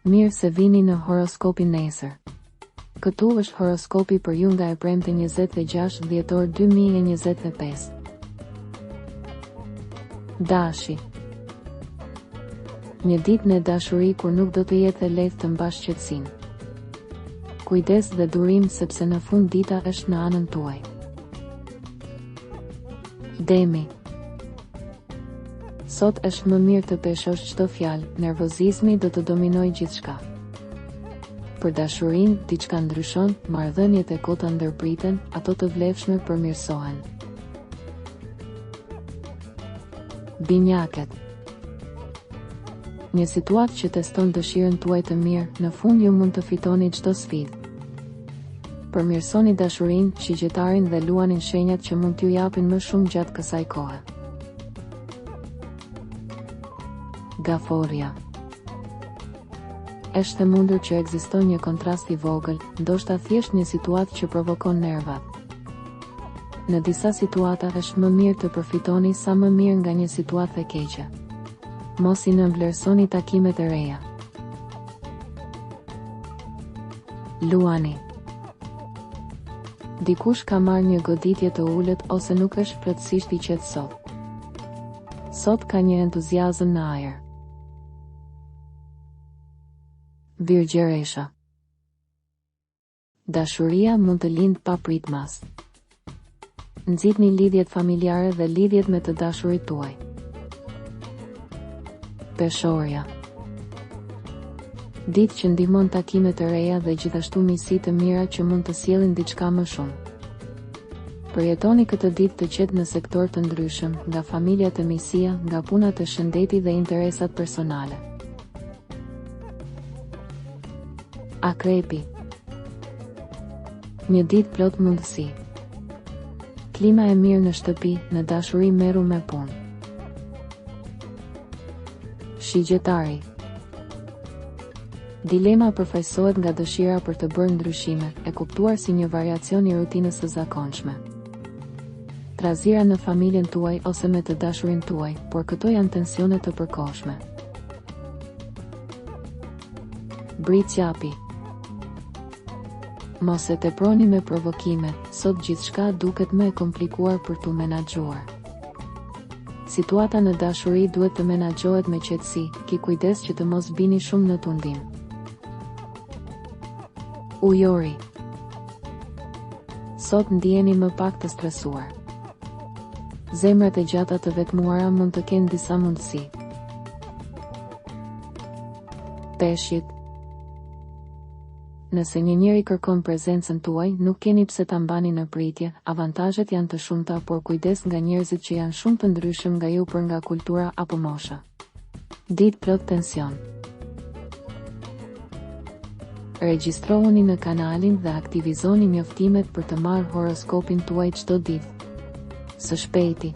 Mirë se vini në horoskopin nesër. Këtu është horoskopi për ju nga e premte 26 dhjetor 2025. Dashi. Një ditë në dashuri kur nuk do të jetë e lehtë të mbash qetësinë. Kujdes dhe durim sepse në fund dita është në anën tuaj. Demi. Sot është më mirë të peshosh çdo fjalë, nervozizmi do të dominojë gjithçka. Për dashurinë, diçka ndryshon, marrëdhëniet e kota ndërpriten, ato të vlefshme përmirësohen. Binjakët. Një situatë që teston dëshirën tuaj të mirë, në fund ju mund të fitoni çdo sfidë. Përmirësoni dashurinë, shigjetarin dhe luanin shenjat që mund t'ju japin më shumë gjatë kësaj kohe. Gaforja. Është e mundur që ekziston një kontrast i vogël, ndoshta thjesht një situatë që provokon nervat. Në disa situata është më mirë të përfitoni sa më mirë nga një situatë e keqe. Mos i nënvlerësoni takimet e reja. Luani. Dikush ka marrë një goditje të ulët ose nuk është plotësisht i qetë sot. Sot ka një entuziazëm në ajër. Virgjeresha. Dashuria mund të lindë pa pritmas. Nxitni lidhjet familjare dhe lidhjet me të dashurit tuaj. Peshorja. Ditë që ndihmon takime të reja dhe gjithashtu misi të mira që mund të sjellin diçka më shumë. Përjetoni këtë ditë të qetë në sektor të ndryshëm, nga familja të misia, nga puna të shëndeti dhe interesat personale. Akrepi. Një ditë plot mundësi. Klima e mirë në shtëpi, në dashuri merru me punë. Shigjetari. Dilema përfaqësohet nga dëshira për të bërë ndryshime, e kuptuar si një variacion i rutinës së zakonshme. Trazira në familjen tuaj ose me të dashurin tuaj, por këto janë tensione të përkohshme. Britsjapi. Mos e teproni me provokimet, sot gjithçka duket më e komplikuar për t'u menaxhuar. Situata në dashuri duhet të menaxhohet me qetësi, ki kujdes që të mos bini shumë në tundim. Ujori. Sot ndiheni më pak të stresuar. Zemrat e gjata të vetmuara mund të kenë disa mundësi. Peshqit. Nëse një njeri kërkon prezencën tuaj, nuk keni pse ta mbani në pritje, avantazhet janë të shumta, por kujdes nga njerëzit që janë shumë të ndryshëm nga ju për nga kultura apo mosha. Ditë plot tension. Regjistrohuni në kanalin dhe aktivizoni njoftimet për të marrë horoskopin tuaj çdo ditë. Së shpejti.